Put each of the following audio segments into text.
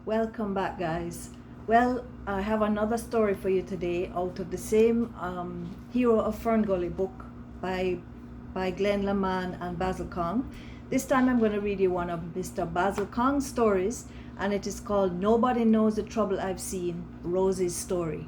Welcome back, guys. Well, I have another story for you today out of the same Hero of Fern Gully book by Glen, Laman and Basil Kong. This time I'm going to read you one of Mr. Basil Kong's stories, and it is called Nobody Knows the Trouble I've Seen, Rosie's Story.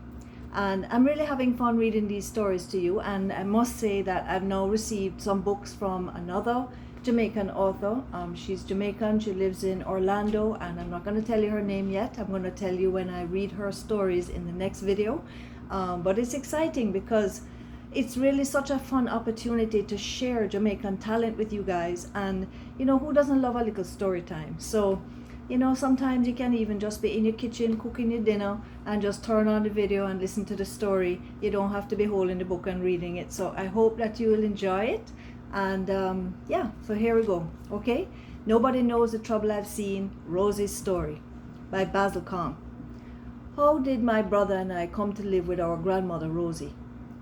And I'm really having fun reading these stories to you, and I must say that I've now received some books from another Jamaican author. She's Jamaican, she lives in Orlando, and I'm not going to tell you her name yet. I'm going to tell you when I read her stories in the next video. But it's exciting because it's really such a fun opportunity to share Jamaican talent with you guys. And you know, who doesn't love a little story time? So you know, sometimes you can even just be in your kitchen cooking your dinner and just turn on the video and listen to the story. You don't have to be holding the book and reading it. So I hope that you will enjoy it. And yeah, so here we go. Okay, Nobody Knows the Trouble I've Seen, Rosie's Story by Basil Kong. How did my brother and I come to live with our grandmother Rosie?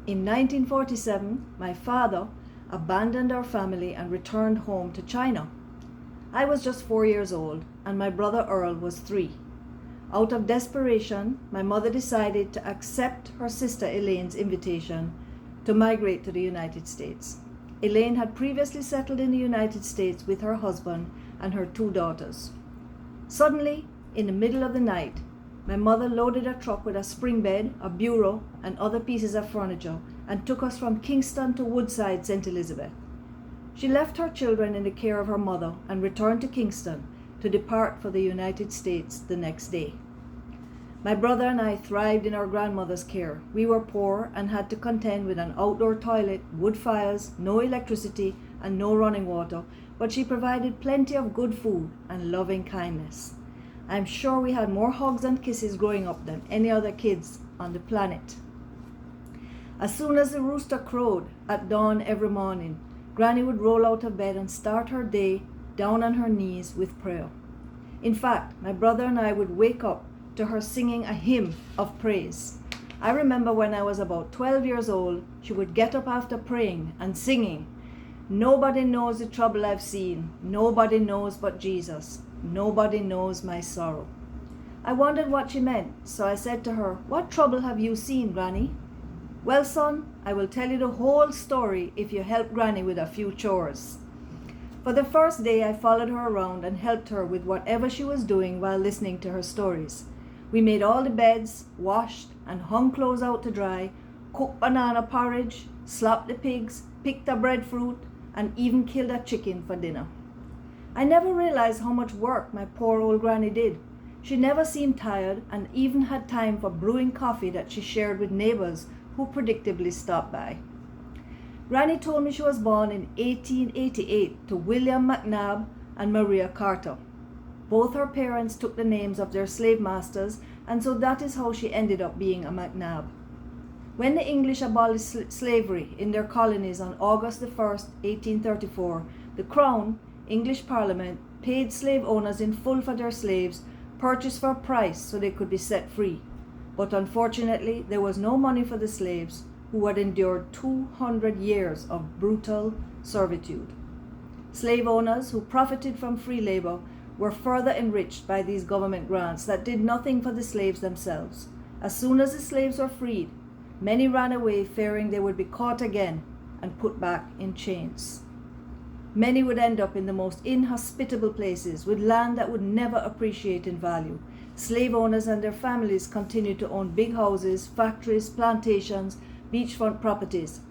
In 1947, my father abandoned our family and returned home to China. I was just 4 years old and my brother Earl was 3. Out of desperation, my mother decided to accept her sister Elaine's invitation to migrate to the United States. Elaine had previously settled in the United States with her husband and her 2 daughters. Suddenly, in the middle of the night, my mother loaded a truck with a spring bed, a bureau, and other pieces of furniture and took us from Kingston to Woodside, St. Elizabeth. She left her children in the care of her mother and returned to Kingston to depart for the United States the next day. My brother and I thrived in our grandmother's care. We were poor and had to contend with an outdoor toilet, wood fires, no electricity, and no running water, but she provided plenty of good food and loving kindness. I'm sure we had more hugs and kisses growing up than any other kids on the planet. As soon as the rooster crowed at dawn every morning, Granny would roll out of bed and start her day down on her knees with prayer. In fact, my brother and I would wake up to her singing a hymn of praise. I remember when I was about 12 years old, she would get up after praying and singing, "Nobody knows the trouble I've seen, nobody knows but Jesus, nobody knows my sorrow." I wondered what she meant, so I said to her, "What trouble have you seen, Granny?" "Well, son, I will tell you the whole story if you help Granny with a few chores." For the first day, I followed her around and helped her with whatever she was doing while listening to her stories. We made all the beds, washed and hung clothes out to dry, cooked banana porridge, slopped the pigs, picked the breadfruit, and even killed a chicken for dinner. I never realized how much work my poor old Granny did. She never seemed tired and even had time for brewing coffee that she shared with neighbors who predictably stopped by. Granny told me she was born in 1888 to William McNabb and Maria Carter. Both her parents took the names of their slave masters, and so that is how she ended up being a McNabb. When the English abolished slavery in their colonies on August 1st, 1834, the Crown, English Parliament, paid slave owners in full for their slaves, purchased for a price so they could be set free. But unfortunately, there was no money for the slaves, who had endured 200 years of brutal servitude. Slave owners who profited from free labor were further enriched by these government grants that did nothing for the slaves themselves. As soon as the slaves were freed, many ran away fearing they would be caught again and put back in chains. Many would end up in the most inhospitable places with land that would never appreciate in value. Slave owners and their families continued to own big houses, factories, plantations, beachfront properties.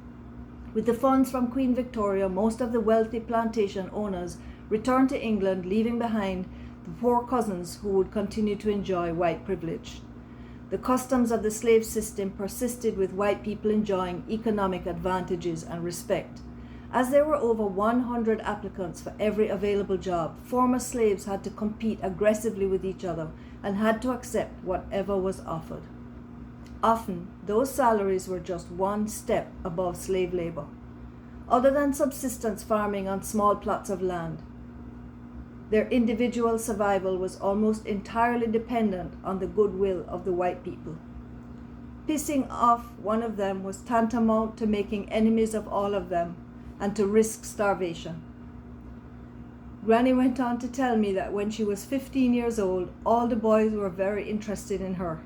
With the funds from Queen Victoria, most of the wealthy plantation owners returned to England, leaving behind the poor cousins who would continue to enjoy white privilege. The customs of the slave system persisted, with white people enjoying economic advantages and respect. As there were over 100 applicants for every available job, former slaves had to compete aggressively with each other and had to accept whatever was offered. Often, those salaries were just one step above slave labor. Other than subsistence farming on small plots of land, their individual survival was almost entirely dependent on the goodwill of the white people. Pissing off one of them was tantamount to making enemies of all of them and to risk starvation. Granny went on to tell me that when she was 15 years old, all the boys were very interested in her.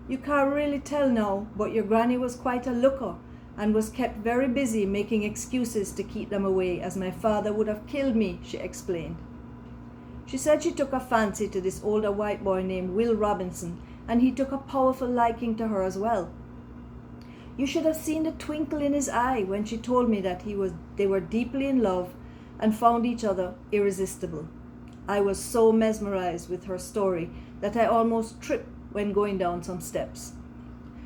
You can't really tell now, but your granny was quite a looker and was kept very busy making excuses to keep them away, as my father would have killed me, she explained. She said she took a fancy to this older white boy named Will Robinson, and he took a powerful liking to her as well. You should have seen the twinkle in his eye when she told me that they were deeply in love and found each other irresistible. I was so mesmerized with her story that I almost tripped when going down some steps.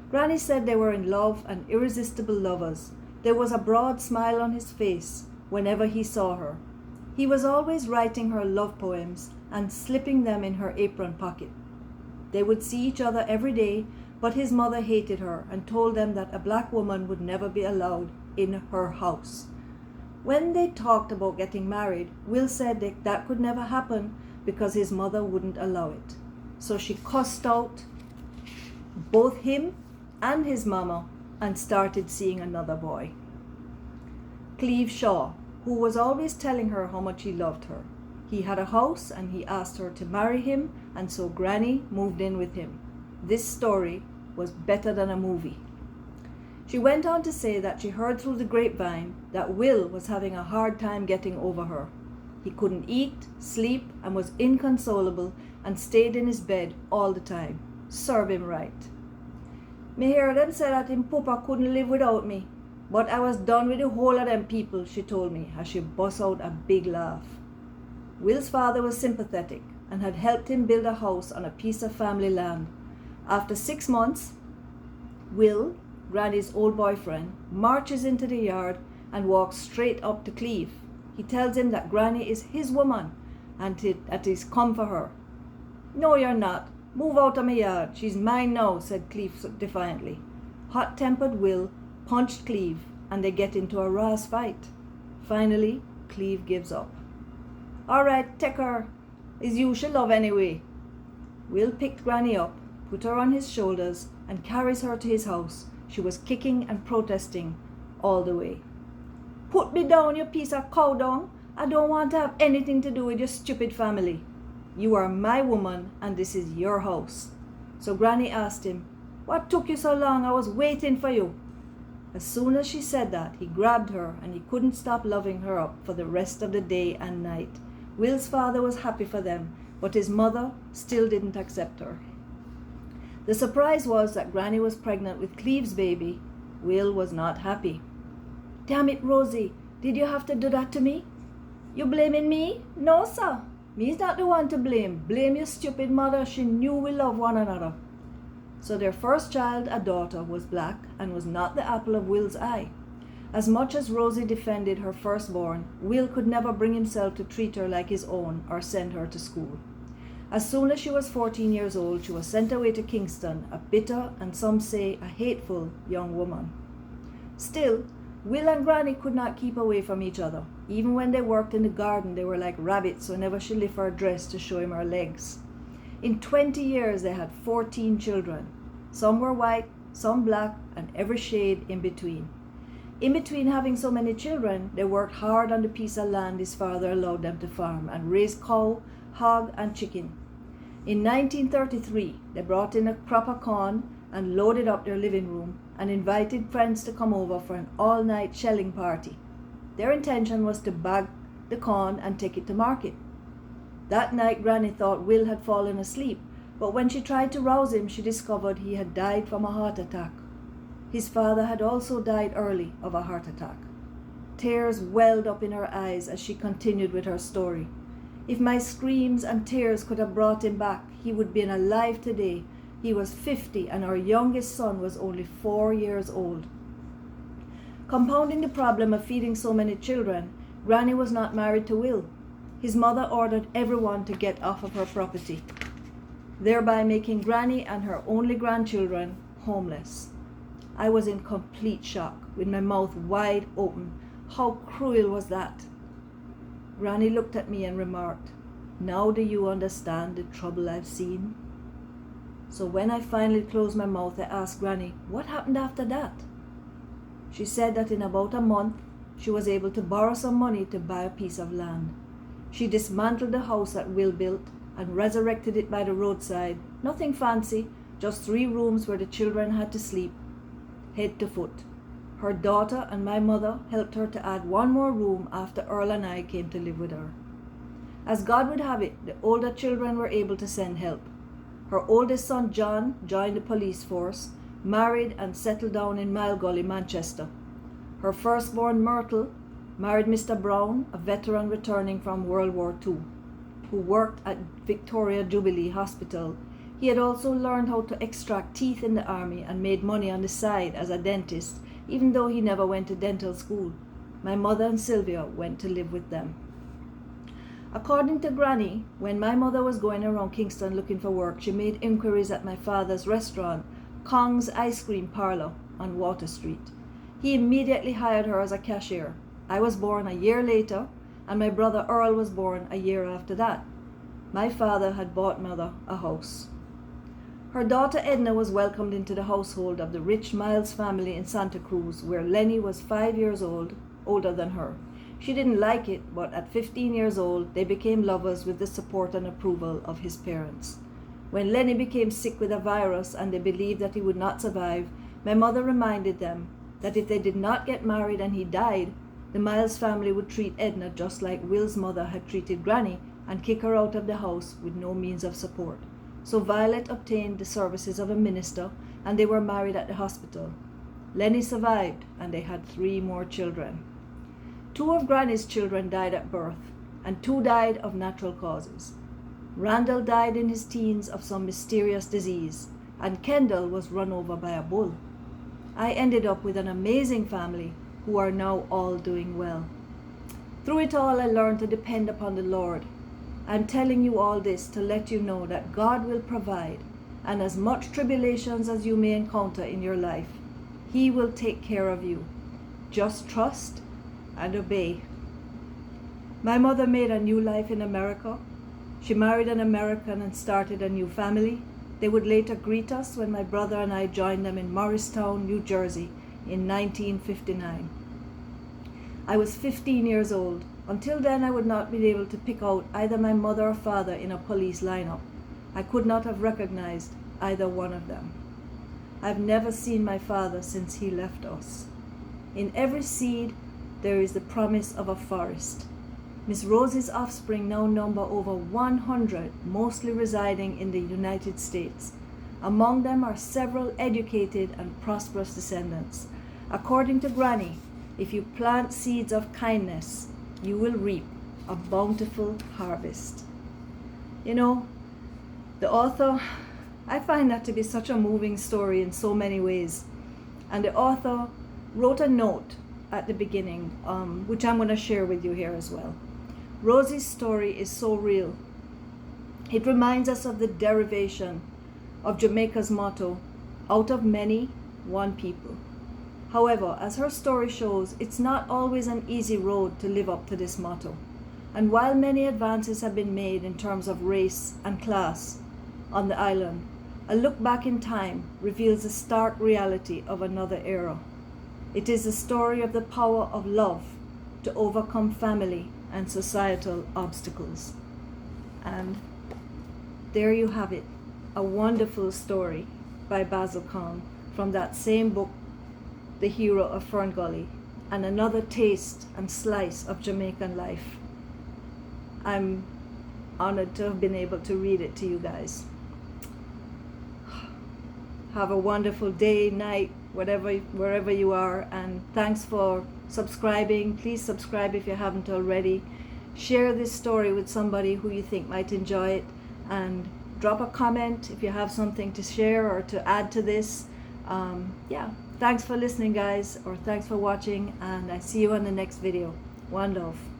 Granny said they were in love and irresistible lovers. There was a broad smile on his face whenever he saw her. He was always writing her love poems and slipping them in her apron pocket. They would see each other every day, but his mother hated her and told them that a black woman would never be allowed in her house. When they talked about getting married, Will said that could never happen because his mother wouldn't allow it. So she cussed out both him and his mama and started seeing another boy. Cleve Shaw, who was always telling her how much he loved her. He had a house and he asked her to marry him, and so Granny moved in with him. This story was better than a movie. She went on to say that she heard through the grapevine that Will was having a hard time getting over her. He couldn't eat, sleep, and was inconsolable and stayed in his bed all the time. Serve him right. Me hear them say that him papa couldn't live without me, but I was done with the whole of them people, she told me as she bust out a big laugh. Will's father was sympathetic and had helped him build a house on a piece of family land. After 6 months, Will, Granny's old boyfriend, marches into the yard and walks straight up to Cleve. He tells him that Granny is his woman and that he's come for her. No, you're not. Move out of my yard. She's mine now, said Cleve defiantly. Hot-tempered Will punched Cleve and they get into a rough fight. Finally, Cleve gives up. All right, take her. Is you she love anyway. Will picked Granny up, put her on his shoulders, and carries her to his house. She was kicking and protesting all the way. Put me down, you piece of cow dung. I don't want to have anything to do with your stupid family. You are my woman and this is your house. So Granny asked him, what took you so long? I was waiting for you. As soon as she said that, he grabbed her and he couldn't stop loving her up for the rest of the day and night. Will's father was happy for them, but his mother still didn't accept her. The surprise was that Granny was pregnant with Cleve's baby. Will was not happy. Damn it, Rosie, did you have to do that to me? You blaming me? No, sir. Me's not the one to blame. Blame your stupid mother. She knew we love one another. So their first child, a daughter, was black and was not the apple of Will's eye. As much as Rosie defended her firstborn, Will could never bring himself to treat her like his own or send her to school. As soon as she was 14 years old, she was sent away to Kingston, a bitter and some say a hateful young woman. Still, Will and Granny could not keep away from each other. Even when they worked in the garden, they were like rabbits whenever she lifted her dress to show him her legs. In 20 years, they had 14 children. Some were white, some black, and every shade in between. In between having so many children, they worked hard on the piece of land his father allowed them to farm and raise cow, hog, and chicken. In 1933, they brought in a crop of corn and loaded up their living room and invited friends to come over for an all-night shelling party. Their intention was to bag the corn and take it to market. That night, Granny thought Will had fallen asleep, but when she tried to rouse him, she discovered he had died from a heart attack. His father had also died early of a heart attack. Tears welled up in her eyes as she continued with her story. If my screams and tears could have brought him back, he would be alive today. He was 50 and our youngest son was only 4 years old. Compounding the problem of feeding so many children, Granny was not married to Will. His mother ordered everyone to get off of her property, thereby making Granny and her only grandchildren homeless. I was in complete shock, with my mouth wide open. How cruel was that? Granny looked at me and remarked, "Now do you understand the trouble I've seen?" So when I finally closed my mouth, I asked Granny, what happened after that? She said that in about a month, she was able to borrow some money to buy a piece of land. She dismantled the house that Will built and resurrected it by the roadside. Nothing fancy, just 3 rooms where the children had to sleep, head to foot. Her daughter and my mother helped her to add 1 more room after Earl and I came to live with her. As God would have it, the older children were able to send help. Her oldest son John joined the police force, married and settled down in Mile Gully, Manchester. Her firstborn Myrtle married Mr. Brown, a veteran returning from World War II, who worked at Victoria Jubilee Hospital. He had also learned how to extract teeth in the army and made money on the side as a dentist, even though he never went to dental school. My mother and Sylvia went to live with them. According to Granny, when my mother was going around Kingston looking for work, she made inquiries at my father's restaurant, Kong's Ice Cream Parlor on Water Street. He immediately hired her as a cashier. I was born a year later, and my brother Earl was born a year after that. My father had bought mother a house. Her daughter Edna was welcomed into the household of the rich Miles family in Santa Cruz, where Lenny was 5 years old, older than her. She didn't like it, but at 15 years old, they became lovers with the support and approval of his parents. When Lenny became sick with a virus and they believed that he would not survive, my mother reminded them that if they did not get married and he died, the Miles family would treat Edna just like Will's mother had treated Granny and kick her out of the house with no means of support. So Violet obtained the services of a minister and they were married at the hospital. Lenny survived and they had 3 more children. 2 of Granny's children died at birth and 2 died of natural causes. Randall died in his teens of some mysterious disease, and Kendall was run over by a bull. I ended up with an amazing family who are now all doing well. Through it all, I learned to depend upon the Lord. I'm telling you all this to let you know that God will provide, and as much tribulations as you may encounter in your life, He will take care of you. Just trust and obey. My mother made a new life in America. She married an American and started a new family. They would later greet us when my brother and I joined them in Morristown, New Jersey in 1959. I was 15 years old. Until then, I would not be able to pick out either my mother or father in a police lineup. I could not have recognized either one of them. I've never seen my father since he left us. In every seed, there is the promise of a forest. Miss Rosie's offspring now number over 100, mostly residing in the United States. Among them are several educated and prosperous descendants. According to Granny, if you plant seeds of kindness, you will reap a bountiful harvest. You know, the author, I find that to be such a moving story in so many ways. And the author wrote a note at the beginning, which I'm going to share with you here as well. Rosie's story is so real. It reminds us of the derivation of Jamaica's motto, out of many, one people. However, as her story shows, it's not always an easy road to live up to this motto. And while many advances have been made in terms of race and class on the island, a look back in time reveals the stark reality of another era. It is the story of the power of love to overcome family and societal obstacles. And there you have it, a wonderful story by Basil Kong from that same book, The Hero of Fern Gully, and another taste and slice of Jamaican life. I'm honored to have been able to read it to you guys. Have a wonderful day, night, wherever you are, and thanks for subscribing. Please subscribe if you haven't already. Share this story with somebody who you think might enjoy it, and drop a comment if you have something to share or to add to this. Thanks for listening, guys, or thanks for watching, and I see you on the next video. One love.